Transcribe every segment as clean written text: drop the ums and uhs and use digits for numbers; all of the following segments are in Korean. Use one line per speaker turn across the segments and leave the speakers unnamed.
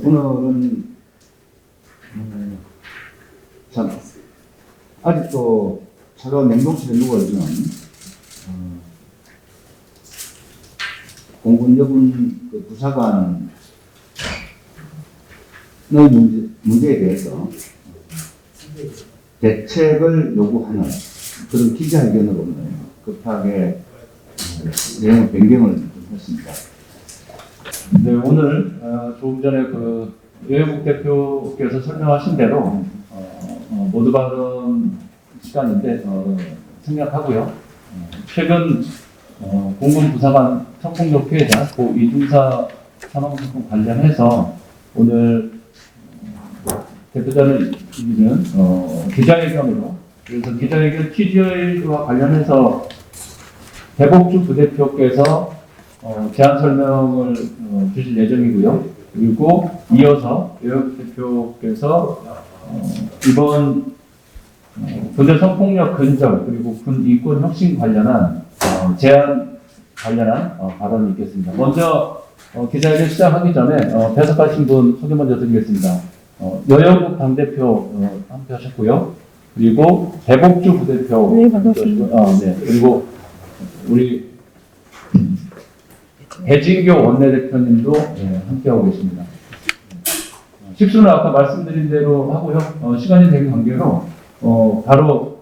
오늘은 참 아직도 차가운 냉동실에 누워있는 공군 여군 그 부사관의 문제에 대해서 대책을 요구하는 그런 기자회견으로 오늘 급하게 내용 변경을 했습니다.
네, 오늘 조금 전에 그 여혜국 대표께서 설명하신 대로 모두 발언 시간인데 생략하고요. 최근 공군 부사관 성폭력 피해자 고 이중사 사망사건 관련해서 오늘 대표자는 기자회견으로, 그래서 기자회견 취지와 관련해서 대복주 부대표께서 제안 설명을 주실 예정이고요. 그리고 이어서 여혜국 대표께서 이번 군대 성폭력 근절 그리고 군 인권 혁신 관련한 제안 관련한 발언이 있겠습니다. 먼저 기자회견 시작하기 전에 배석하신 분 소개 먼저 드리겠습니다. 여혜국 당대표 함께 하셨고요. 그리고 대복주 부대표.
네, 반갑습니다.
네. 그리고 우리 배진교 원내대표님도 함께하고 계십니다. 식수는 아까 말씀드린 대로 하고요. 시간이 되는 관계로 바로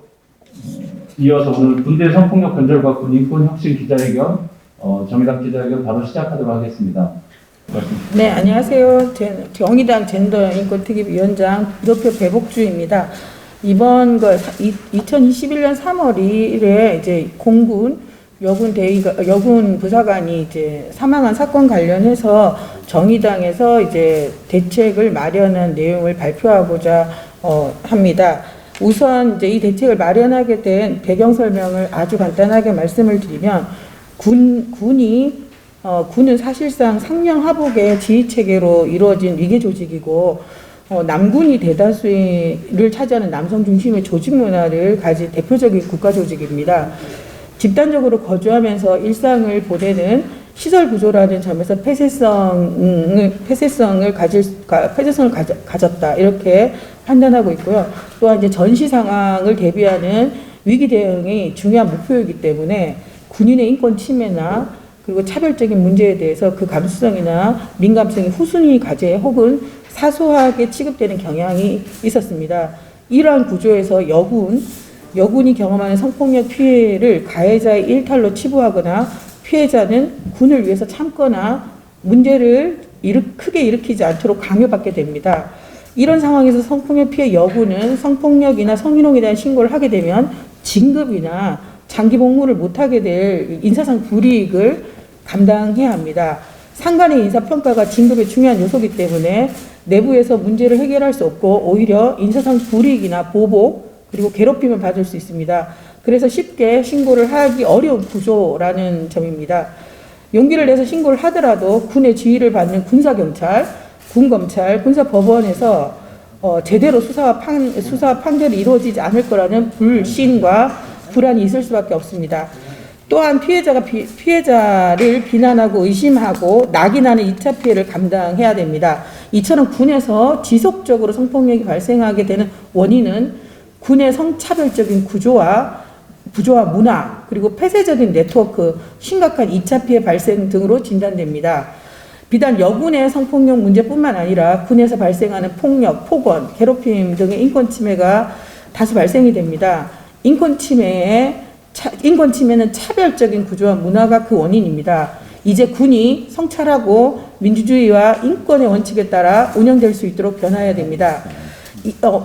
이어서 오늘 군대 성폭력 근절과 군 인권 혁신 기자회견 정의당 기자회견 바로 시작하도록 하겠습니다.
네, 안녕하세요. 정의당 젠더인권특위위원장 부대표 배복주입니다. 이번 2021년 3월 2일에 이제 공군 여군 부사관이 이제 사망한 사건 관련해서 정의당에서 이제 대책을 마련한 내용을 발표하고자 합니다. 우선 이제 이 대책을 마련하게 된 배경 설명을 아주 간단하게 말씀을 드리면 군은 사실상 상명하복의 지휘 체계로 이루어진 위계 조직이고 남군이 대다수를 차지하는 남성 중심의 조직 문화를 가진 대표적인 국가 조직입니다. 집단적으로 거주하면서 일상을 보내는 시설 구조라는 점에서 폐쇄성을 가졌다 이렇게 판단하고 있고요. 또한 이제 전시 상황을 대비하는 위기 대응이 중요한 목표이기 때문에 군인의 인권 침해나 그리고 차별적인 문제에 대해서 그 감수성이나 민감성이 후순위 과제 혹은 사소하게 취급되는 경향이 있었습니다. 이러한 구조에서 여군이 경험하는 성폭력 피해를 가해자의 일탈로 치부하거나 피해자는 군을 위해서 참거나 문제를 크게 일으키지 않도록 강요받게 됩니다. 이런 상황에서 성폭력 피해 여군은 성폭력이나 성희롱에 대한 신고를 하게 되면 진급이나 장기 복무를 못하게 될 인사상 불이익을 감당해야 합니다. 상관의 인사평가가 진급의 중요한 요소이기 때문에 내부에서 문제를 해결할 수 없고 오히려 인사상 불이익이나 보복 그리고 괴롭힘을 받을 수 있습니다. 그래서 쉽게 신고를 하기 어려운 구조라는 점입니다. 용기를 내서 신고를 하더라도 군의 지휘를 받는 군사경찰, 군검찰, 군사법원에서 제대로 수사와 판결이 이루어지지 않을 거라는 불신과 불안이 있을 수밖에 없습니다. 또한 피해자를 비난하고 의심하고 낙인하는 2차 피해를 감당해야 됩니다. 이처럼 군에서 지속적으로 성폭력이 발생하게 되는 원인은 군의 성차별적인 구조와 문화, 그리고 폐쇄적인 네트워크, 심각한 2차 피해 발생 등으로 진단됩니다. 비단 여군의 성폭력 문제뿐만 아니라 군에서 발생하는 폭력, 폭언, 괴롭힘 등의 인권 침해가 다수 발생이 됩니다. 인권 침해는 차별적인 구조와 문화가 그 원인입니다. 이제 군이 성찰하고 민주주의와 인권의 원칙에 따라 운영될 수 있도록 변화해야 됩니다.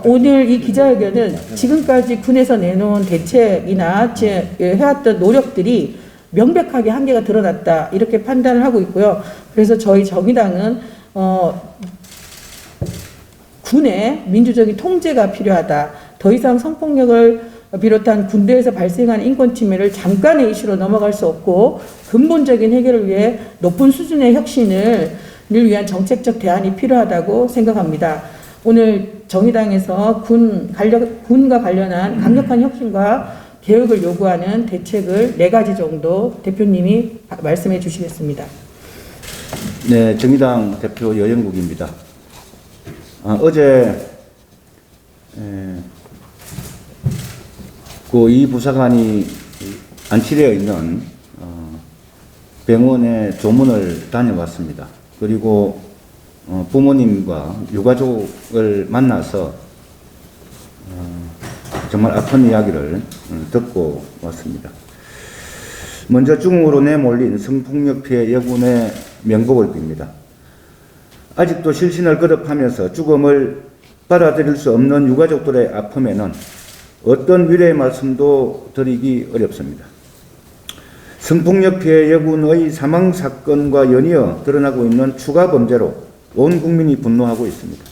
오늘 이 기자회견은 지금까지 군에서 내놓은 대책이나 해왔던 노력들이 명백하게 한계가 드러났다 이렇게 판단을 하고 있고요. 그래서 저희 정의당은 군의 민주적인 통제가 필요하다. 더 이상 성폭력을 비롯한 군대에서 발생하는 인권 침해를 잠깐의 이슈로 넘어갈 수 없고 근본적인 해결을 위해 높은 수준의 혁신을 위한 정책적 대안이 필요하다고 생각합니다. 오늘 정의당에서 군과 관련한 강력한 혁신과 개혁을 요구하는 대책을 4가지 정도 대표님이 말씀해 주시겠습니다.
네, 정의당 대표 여영국입니다. 어제 그 이 부사관이 안치되어 있는 병원에 조문을 다녀왔습니다. 그리고 부모님과 유가족을 만나서 정말 아픈 이야기를 듣고 왔습니다. 먼저 죽음으로 내몰린 성폭력 피해 여군의 명복을 빕니다. 아직도 실신을 거듭하면서 죽음을 받아들일 수 없는 유가족들의 아픔에는 어떤 위로의 말씀도 드리기 어렵습니다. 성폭력 피해 여군의 사망 사건과 연이어 드러나고 있는 추가 범죄로 온 국민이 분노하고 있습니다.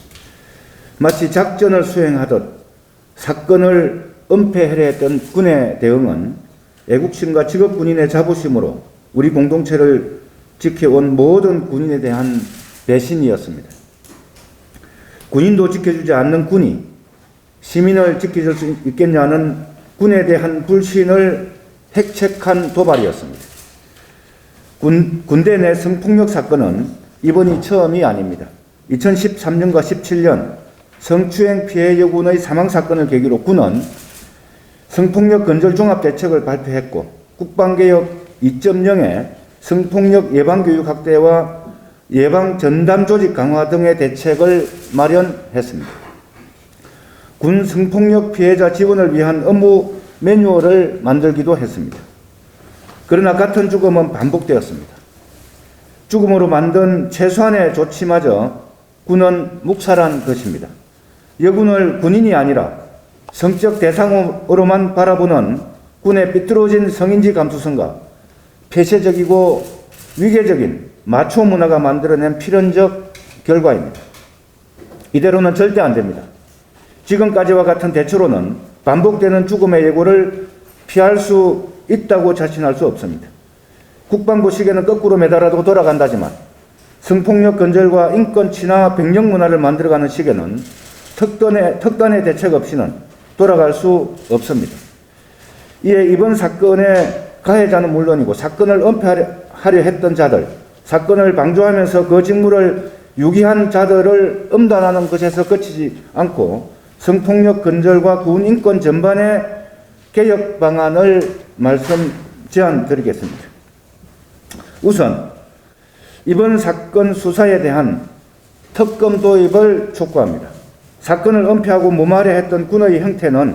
마치 작전을 수행하듯 사건을 은폐하려 했던 군의 대응은 애국심과 직업군인의 자부심으로 우리 공동체를 지켜온 모든 군인에 대한 배신이었습니다. 군인도 지켜주지 않는 군이 시민을 지켜줄 수 있겠냐는 군에 대한 불신을 핵책한 도발이었습니다. 군대 내 성폭력 사건은 이번이 처음이 아닙니다. 2013년과 17년 성추행 피해 여군의 사망 사건을 계기로 군은 성폭력 건절 종합 대책을 발표했고 국방개혁 2.0에 성폭력 예방교육 확대와 예방 전담 조직 강화 등의 대책을 마련했습니다. 군 성폭력 피해자 지원을 위한 업무 매뉴얼을 만들기도 했습니다. 그러나 같은 죽음은 반복되었습니다. 죽음으로 만든 최소한의 조치마저 군은 묵살한 것입니다. 여군을 군인이 아니라 성적 대상으로만 바라보는 군의 삐뚤어진 성인지 감수성과 폐쇄적이고 위계적인 마초 문화가 만들어낸 필연적 결과입니다. 이대로는 절대 안 됩니다. 지금까지와 같은 대처로는 반복되는 죽음의 예고를 피할 수 있다고 자신할 수 없습니다. 국방부 시계는 거꾸로 매달아도 돌아간다지만 성폭력 건절과 인권 친화 병력 문화를 만들어가는 시계는 특단의 대책 없이는 돌아갈 수 없습니다. 이에 이번 사건의 가해자는 물론이고 사건을 은폐하려 했던 자들, 사건을 방조하면서 그 직무를 유기한 자들을 엄단하는 것에서 그치지 않고 성폭력 건절과 군 인권 전반의 개혁 방안을 제안 드리겠습니다. 우선 이번 사건 수사에 대한 특검 도입을 촉구합니다. 사건을 은폐하고 무마하려 했던 군의 형태는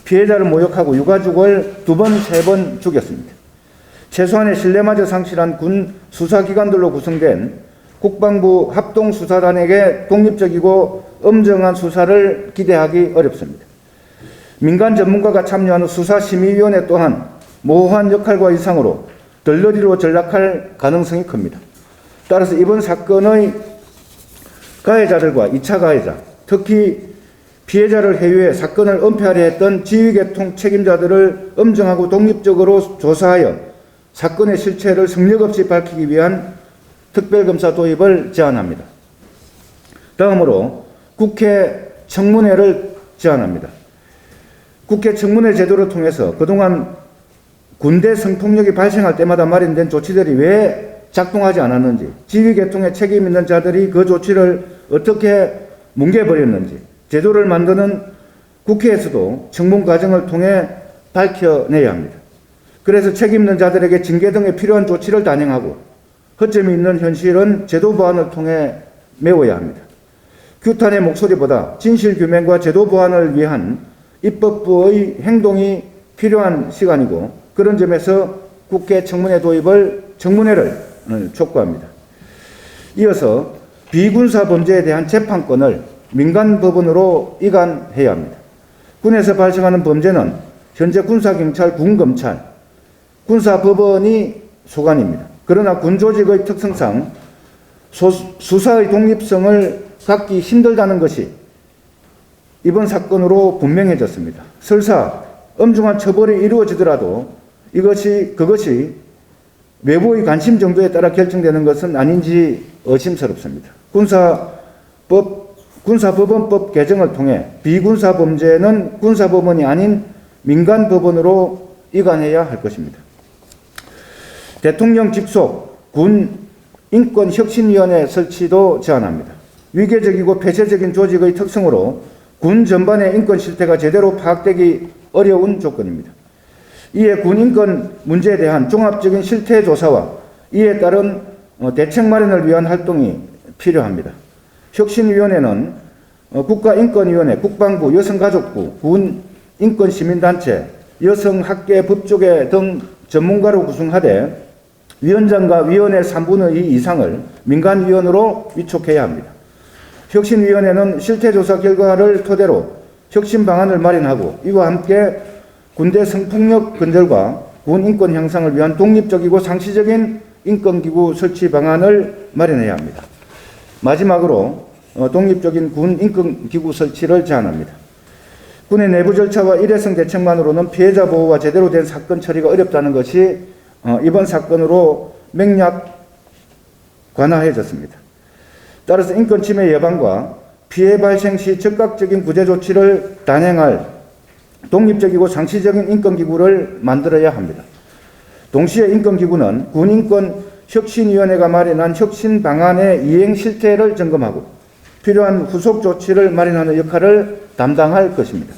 피해자를 모욕하고 유가족을 2번, 3번 죽였습니다. 최소한의 신뢰마저 상실한 군 수사기관들로 구성된 국방부 합동수사단에게 독립적이고 엄정한 수사를 기대하기 어렵습니다. 민간 전문가가 참여하는 수사심의위원회 또한 모호한 역할과 이상으로 덜러리로 전락할 가능성이 큽니다. 따라서 이번 사건의 가해자들과 2차 가해자, 특히 피해자를 해유해 사건을 은폐하려 했던 지휘계통 책임자들을 엄정하고 독립적으로 조사하여 사건의 실체를 성역 없이 밝히기 위한 특별검사 도입을 제안합니다. 다음으로 국회 청문회를 제안합니다. 국회 청문회 제도를 통해서 그동안 군대 성폭력이 발생할 때마다 마련된 조치들이 왜 작동하지 않았는지, 지휘계통에 책임 있는 자들이 그 조치를 어떻게 뭉개버렸는지 제도를 만드는 국회에서도 청문 과정을 통해 밝혀내야 합니다. 그래서 책임 있는 자들에게 징계 등의 필요한 조치를 단행하고 허점이 있는 현실은 제도 보완을 통해 메워야 합니다. 규탄의 목소리보다 진실 규명과 제도 보완을 위한 입법부의 행동이 필요한 시간이고 그런 점에서 국회 청문회를 촉구합니다. 이어서 비군사 범죄에 대한 재판권을 민간법원으로 이관해야 합니다. 군에서 발생하는 범죄는 현재 군사경찰, 군검찰, 군사법원이 소관입니다. 그러나 군조직의 특성상 수사의 독립성을 갖기 힘들다는 것이 이번 사건으로 분명해졌습니다. 설사 엄중한 처벌이 이루어지더라도 그것이 외부의 관심 정도에 따라 결정되는 것은 아닌지 의심스럽습니다. 군사법원법 개정을 통해 비군사 범죄는 군사법원이 아닌 민간 법원으로 이관해야 할 것입니다. 대통령 직속 군 인권혁신위원회 설치도 제안합니다. 위계적이고 폐쇄적인 조직의 특성으로 군 전반의 인권 실태가 제대로 파악되기 어려운 조건입니다. 이에 군 인권 문제에 대한 종합적인 실태 조사와 이에 따른 대책 마련을 위한 활동이 필요합니다. 혁신위원회는 국가인권위원회, 국방부, 여성가족부, 군인권시민단체, 여성학계, 법조계 등 전문가로 구성하되 위원장과 위원회 3분의 2 이상을 민간위원으로 위촉해야 합니다. 혁신위원회는 실태조사 결과를 토대로 혁신 방안을 마련하고 이와 함께 군대 성폭력 근절과 군 인권 향상을 위한 독립적이고 상시적인 인권기구 설치 방안을 마련해야 합니다. 마지막으로 독립적인 군 인권기구 설치를 제안합니다. 군의 내부 절차와 일회성 대책만으로는 피해자 보호와 제대로 된 사건 처리가 어렵다는 것이 이번 사건으로 맥락 관화해졌습니다. 따라서 인권 침해 예방과 피해 발생 시 즉각적인 구제 조치를 단행할 독립적이고 상시적인 인권기구를 만들어야 합니다. 동시에 인권기구는 군인권혁신위원회가 마련한 혁신 방안의 이행 실태를 점검하고 필요한 후속 조치를 마련하는 역할을 담당할 것입니다.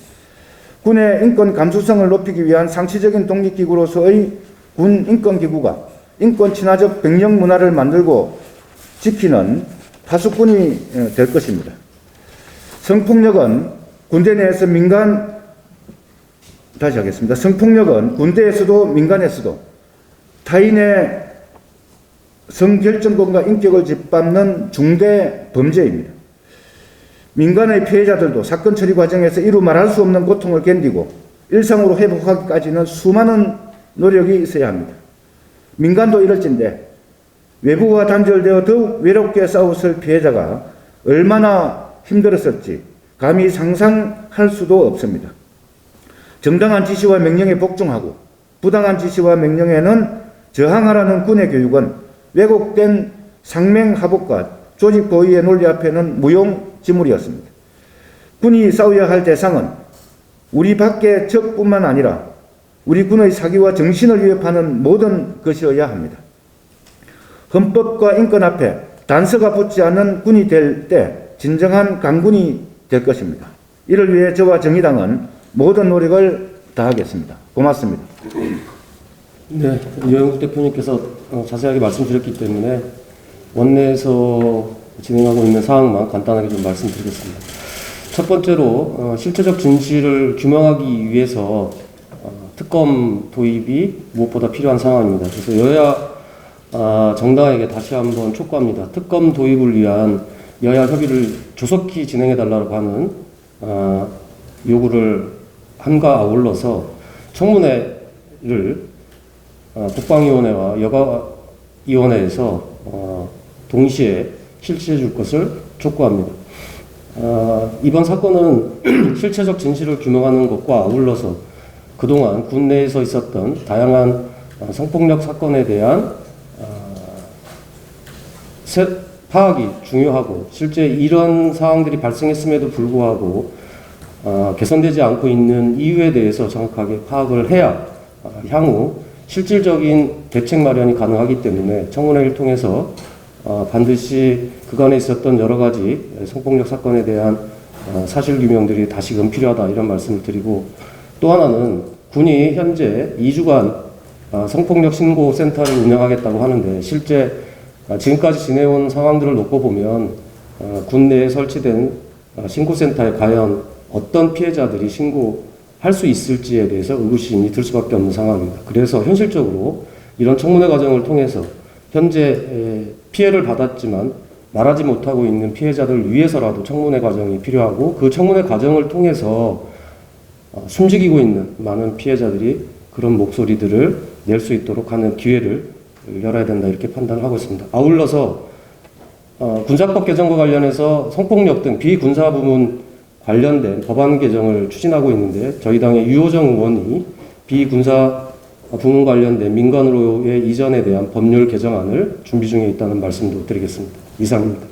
군의 인권 감수성을 높이기 위한 상시적인 독립기구로서의 군 인권기구가 인권 친화적 병력 문화를 만들고 지키는 파수꾼이 될 것입니다. 성폭력은 군대 내에서 성폭력은 군대에서도 민간에서도 타인의 성결정권과 인격을 짓밟는 중대 범죄입니다. 민간의 피해자들도 사건 처리 과정에서 이루 말할 수 없는 고통을 견디고 일상으로 회복하기까지는 수많은 노력이 있어야 합니다. 민간도 이럴진데 외부와 단절되어 더욱 외롭게 싸웠을 피해자가 얼마나 힘들었을지 감히 상상할 수도 없습니다. 정당한 지시와 명령에 복종하고 부당한 지시와 명령에는 저항하라는 군의 교육은 왜곡된 상맹하복과 조직 고의의 논리 앞에는 무용지물이었습니다. 군이 싸워야 할 대상은 우리 밖의 적뿐만 아니라 우리 군의 사기와 정신을 위협하는 모든 것이어야 합니다. 헌법과 인권 앞에 단서가 붙지 않는 군이 될 때 진정한 강군이 될 것입니다. 이를 위해 저와 정의당은 모든 노력을 다하겠습니다. 고맙습니다.
네, 유영국 대표님께서 자세하게 말씀드렸기 때문에 원내에서 진행하고 있는 사항만 간단하게 좀 말씀드리겠습니다. 첫 번째로 실체적 진실을 규명하기 위해서 특검 도입이 무엇보다 필요한 상황입니다. 그래서 여야 정당에게 다시 한번 촉구합니다. 특검 도입을 위한 여야 협의를 조속히 진행해달라고 하는 요구를 함과 아울러서 청문회를 국방위원회와 여가위원회에서 동시에 실시해 줄 것을 촉구합니다. 이번 사건은 실체적 진실을 규명하는 것과 아울러서 그동안 군 내에서 있었던 다양한 성폭력 사건에 대한 파악이 중요하고 실제 이런 상황들이 발생했음에도 불구하고 개선되지 않고 있는 이유에 대해서 정확하게 파악을 해야 향후 실질적인 대책 마련이 가능하기 때문에 청문회를 통해서 반드시 그간에 있었던 여러 가지 성폭력 사건에 대한 사실규명들이 다시금 필요하다 이런 말씀을 드리고 또 하나는 군이 현재 2주간 성폭력 신고센터를 운영하겠다고 하는데 실제 지금까지 지내온 상황들을 놓고 보면 군 내에 설치된 신고센터에 과연 어떤 피해자들이 신고할 수 있을지에 대해서 의구심이 들 수밖에 없는 상황입니다. 그래서 현실적으로 이런 청문회 과정을 통해서 현재 피해를 받았지만 말하지 못하고 있는 피해자들을 위해서라도 청문회 과정이 필요하고 그 청문회 과정을 통해서 숨지기고 있는 많은 피해자들이 그런 목소리들을 낼 수 있도록 하는 기회를 열어야 된다 이렇게 판단하고 있습니다. 아울러서 군사법 개정과 관련해서 성폭력 등 비군사 부문 관련된 법안 개정을 추진하고 있는데 저희 당의 유호정 의원이 비군사 부문 관련된 민간으로의 이전에 대한 법률 개정안을 준비 중에 있다는 말씀도 드리겠습니다. 이상입니다.